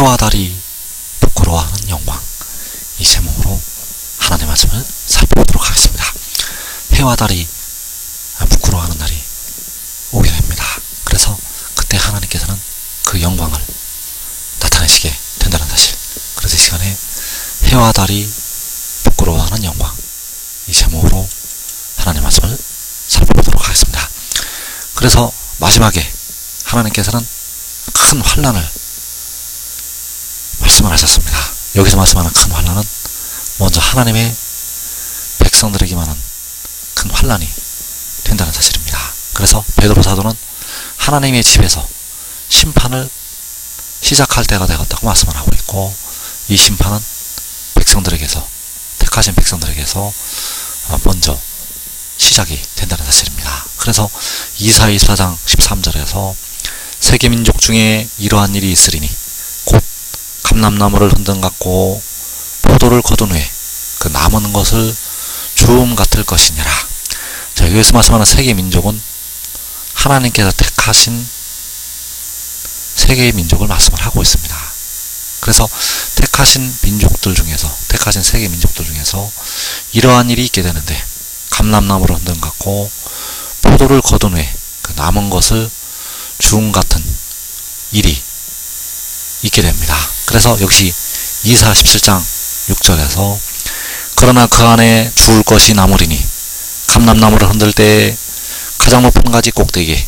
해와 달이 부끄러워하는 영광, 이 제목으로 하나님의 말씀을 살펴보도록 하겠습니다. 해와 달이 부끄러워하는 날이 오게 됩니다. 그래서 그때 하나님께서는 그 영광을 나타내시게 된다는 사실, 그래서 이 시간에 해와 달이 부끄러워하는 영광, 이 제목으로 하나님의 말씀을 살펴보도록 하겠습니다. 그래서 마지막에 하나님께서는 큰 환난을 말씀을 하셨습니다. 여기서 말씀하는 큰 환난은 먼저 하나님의 백성들에게만은 큰 환난이 된다는 사실입니다. 그래서 베드로 사도는 하나님의 집에서 심판을 시작할 때가 되었다고 말씀을 하고 있고, 이 심판은 백성들에게서, 택하신 백성들에게서 먼저 시작이 된다는 사실입니다. 그래서 이사야 24장 13절에서 세계 민족 중에 이러한 일이 있으리니 곧 감람나무를 흔든 같고 포도를 거둔 후에 그 남은 것을 주움 같을 것이니라. 자, 여기서 말씀하는 세계 민족은 하나님께서 택하신 세계의 민족을 말씀을 하고 있습니다. 그래서 택하신 민족들 중에서, 택하신 세계 민족들 중에서 이러한 일이 있게 되는데, 감람나무를 흔든 같고 포도를 거둔 후에 그 남은 것을 주움 같은 일이 있게 됩니다. 그래서 역시 이사야 17장 6절에서 그러나 그 안에 주울 것이 남으리니 감람나무를 흔들 때 가장 높은 가지 꼭대기에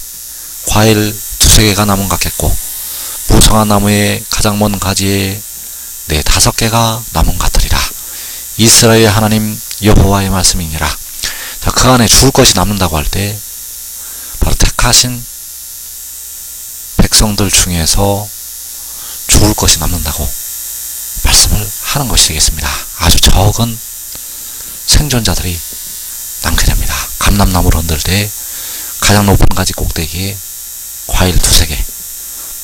과일 두세 개가 남은 것 같겠고 무성한 나무의 가장 먼 가지에 4-5개가 남은 것 같으리라. 이스라엘의 하나님 여호와의 말씀이니라. 자, 그 안에 주울 것이 남는다고 할 때 바로 택하신 백성들 중에서 주울 것이 남는다고 말씀을 하는 것이 되겠습니다. 아주 적은 생존자들이 남게 됩니다. 감람나무를 흔들 때 가장 높은 가지 꼭대기에 과일 2-3개,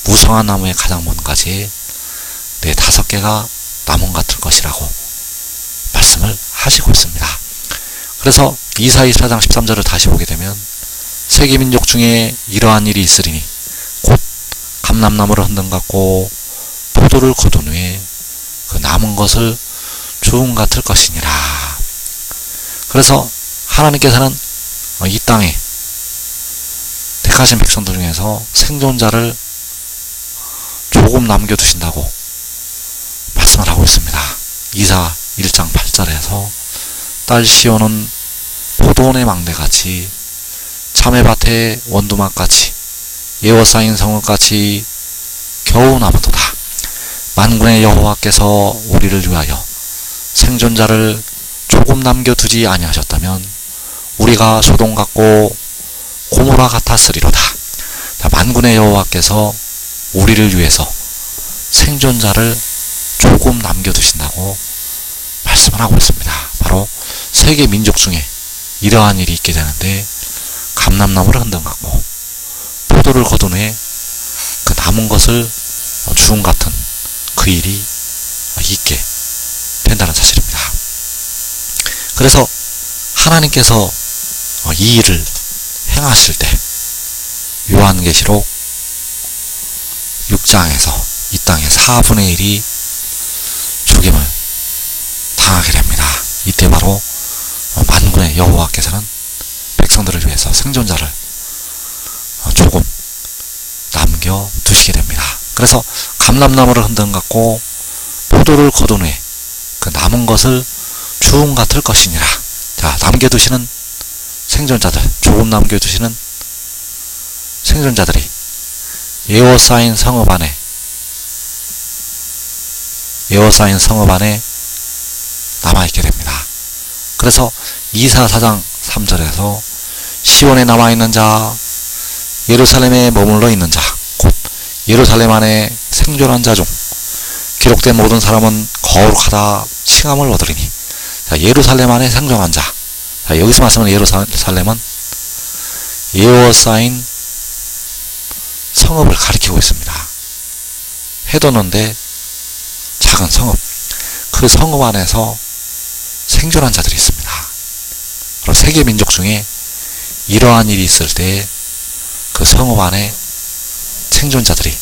무성한 나무의 가장 먼 가지에 4-5개가 남은 것 같을 것이라고 말씀을 하시고 있습니다. 그래서 이사야 24장 13절을 다시 보게 되면 세계 민족 중에 이러한 일이 있으리니 곧 감람나무를 흔든 같고 포도를 거둔 후에 그 남은 것을 주움 같을 것이니라. 그래서 하나님께서는 이 땅에 택하신 백성들 중에서 생존자를 조금 남겨두신다고 말씀을 하고 있습니다. 이사 1장 8절에서 딸 시온은 포도원의 망대같이 참외밭의 원두막같이 예워쌓인 성읍같이 겨우 남았도다. 만군의 여호와께서 우리를 위하여 생존자를 조금 남겨두지 아니하셨다면 우리가 소돔 같고 고모라 같았으리로다. 만군의 여호와께서 우리를 위해서 생존자를 조금 남겨두신다고 말씀을 하고 있습니다. 바로 세계 민족 중에 이러한 일이 있게 되는데, 감람나무를 흔든 같고 포도를 거둔 후에 그 남은 것을 주움 같은 그 일이 있게 된다는 사실입니다. 그래서 하나님께서 이 일을 행하실 때 요한계시록 6장에서 이 땅의 4분의 1이 죽임을 당하게 됩니다. 이때 바로 만군의 여호와께서는 백성들을 위해서 생존자를 조금 남겨두시게 됩니다. 그래서 감람나무를 흔든 같고 포도를 거둔 후에 그 남은 것을 주움 같을 것이니라. 자, 남겨두시는 생존자들, 조금 남겨두시는 생존자들이 에워싸인 성읍 안에 남아있게 됩니다. 그래서 이사야 4장 3절에서 시온에 남아있는 자, 예루살렘에 머물러 있는 자, 곧 예루살렘 안에 생존한 자 중 기록된 모든 사람은 거룩하다 칭함을 얻으리니. 자, 예루살렘 안에 생존한 자. 자, 여기서 말씀하는 예루살렘은 에워싸인 성읍을 가리키고 있습니다. 해돋는데 작은 성읍, 그 성읍 안에서 생존한 자들이 있습니다. 바로 세계 민족 중에 이러한 일이 있을 때 그 성읍 안에 생존자들이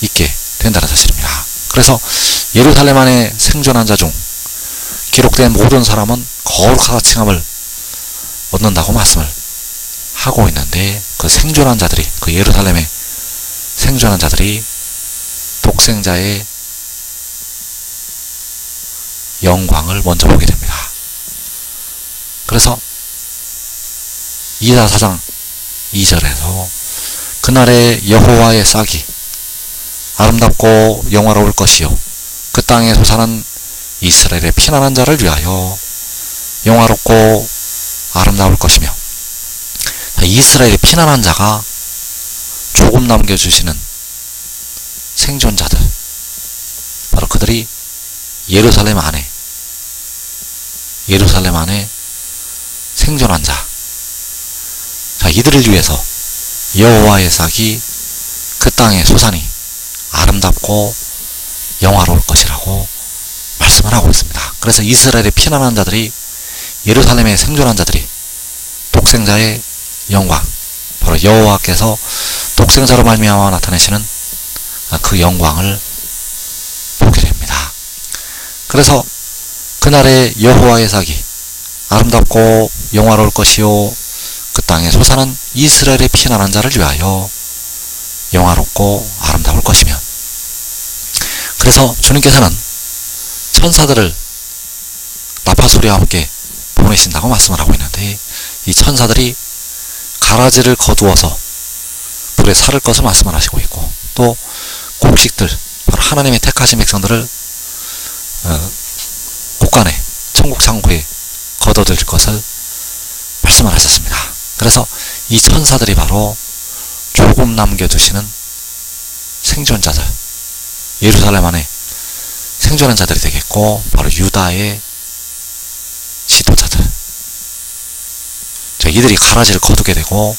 있게 된다는 사실입니다. 그래서 예루살렘 안에 생존한 자 중 기록된 모든 사람은 거룩하다 칭함을 얻는다고 말씀을 하고 있는데, 그 생존한 자들이, 그 예루살렘에 생존한 자들이 독생자의 영광을 먼저 보게 됩니다. 그래서 이사 4장 2절에서 그날에 여호와의 싹이 아름답고 영화로울 것이요 그 땅에 솟아난 이스라엘의 피난한 자를 위하여 영화롭고 아름다울 것이며, 이스라엘의 피난한 자가 조금 남겨주시는 생존자들, 바로 그들이 예루살렘 안에 생존한 자, 이들을 위해서 여호와의 싹이 그 땅의 소산이 아름답고 영화로울 것이라고 말씀을 하고 있습니다. 그래서 이스라엘의 피난한 자들이, 예루살렘의 생존한 자들이 독생자의 영광, 바로 여호와께서 독생자로 말미암아 나타내시는 그 영광을 보게 됩니다. 그래서 그날에 여호와의 삭이 아름답고 영화로울 것이요 그 땅에 솟아난 이스라엘의 피난한 자를 위하여 영화롭고 아름다울 것이며, 그래서 주님께서는 천사들을 나팔소리와 함께 보내신다고 말씀을 하고 있는데, 이 천사들이 가라지를 거두어서 불에 사를 것을 말씀을 하시고 있고, 또 곡식들, 바로 하나님의 택하신 백성들을 곳간에 천국 창고에 거둬들 것을 말씀을 하셨습니다. 그래서 이 천사들이 바로 조금 남겨두시는 생존자들, 예루살렘 안에 생존한 자들이 되겠고, 바로 유다의 지도자들, 이들이 가라지를 거두게 되고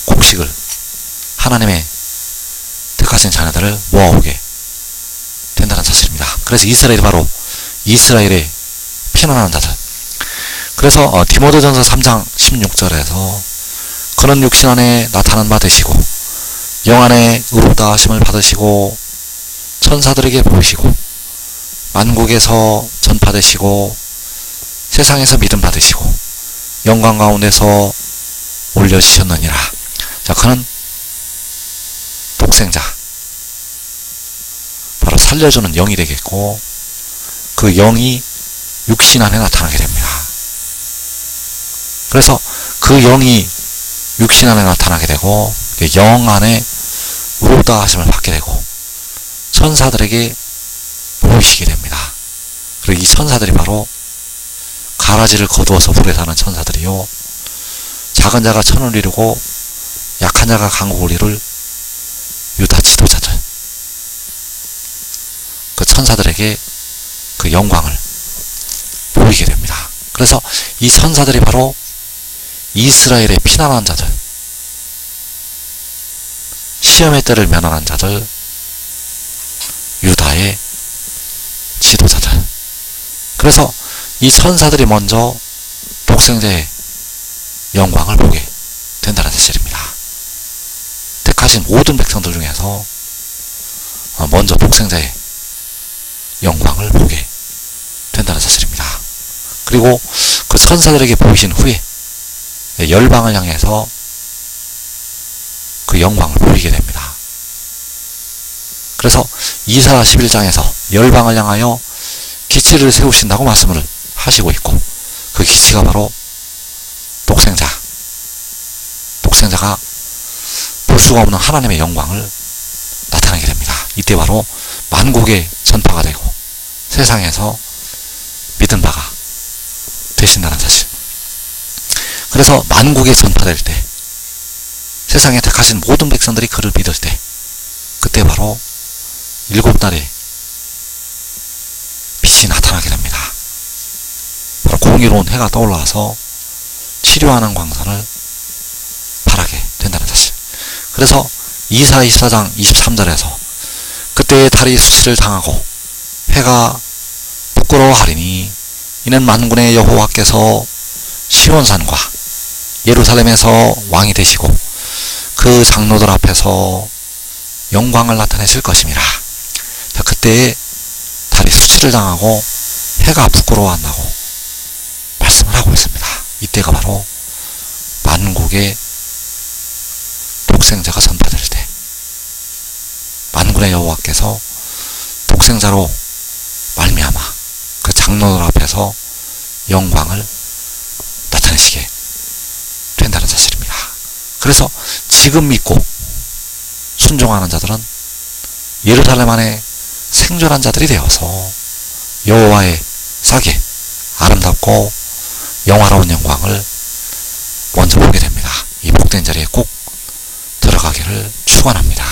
곡식을, 하나님의 택하신 자녀들을 모아오게 된다는 사실입니다. 그래서 이스라엘이 바로 이스라엘의 피난하는 자들. 그래서 디모데전서 3장 16절에서 그는 육신 안에 나타난 바 되시고 영 안에 의롭다 하심을 받으시고 천사들에게 보이시고 만국에서 전파되시고 세상에서 믿음 받으시고 영광 가운데서 올려주셨느니라. 자, 그는 독생자, 바로 살려주는 영이 되겠고, 그 영이 육신 안에 나타나게 됩니다. 그래서 그 영이 육신 안에 나타나게 되고, 영 안에 의롭다 하심을 받게 되고 천사들에게 보이시게 됩니다. 그리고 이 천사들이 바로 가라지를 거두어서 불에 사는 천사들이요, 작은 자가 천을 이루고 약한 자가 강국을 이룰 유다 지도자들, 그 천사들에게 그 영광을 보이게 됩니다. 그래서 이 천사들이 바로 이스라엘의 피난한 자들, 시험의 때를 면하는 자들, 유다의 지도자들. 그래서 이 천사들이 먼저 독생자의 영광을 보게 된다는 사실입니다. 택하신 모든 백성들 중에서 먼저 독생자의 영광을 보게 된다는 사실입니다. 그리고 그 천사들에게 보이신 후에 열방을 향해서 그 영광을 보이게 됩니다. 그래서 이사 11장에서 열방을 향하여 기치를 세우신다고 말씀을 하시고 있고, 그 기치가 바로 독생자가 볼 수가 없는 하나님의 영광을 나타내게 됩니다. 이때 바로 만국의 전파가 되고 세상에서 믿은 바가 되신다는 사실. 그래서 만국에 전파될 때, 세상에 택하신 모든 백성들이 그를 믿을 때, 그때 바로 7달의 빛이 나타나게 됩니다. 바로 공의로운 해가 떠올라서 치료하는 광선을 발하게 된다는 사실. 그래서 이사 24장 23절에서 그때의 달이 수치를 당하고 해가 부끄러워하리니 이는 만군의 여호와께서 시온산과 예루살렘에서 왕이 되시고 그 장로들 앞에서 영광을 나타내실 것임이라. 이때에 달이 수치를 당하고 해가 부끄러워한다고 말씀을 하고 있습니다. 이때가 바로 만국의 독생자가 선포될 때, 만군의 여호와께서 독생자로 말미암아 그 장로들 앞에서 영광을 나타내시게 된다는 사실입니다. 그래서 지금 믿고 순종하는 자들은 예루살렘 안에 생존한 자들이 되어서 여호와의 싸게 아름답고 영화로운 영광을 먼저 보게 됩니다. 이 복된 자리에 꼭 들어가기를 축원합니다.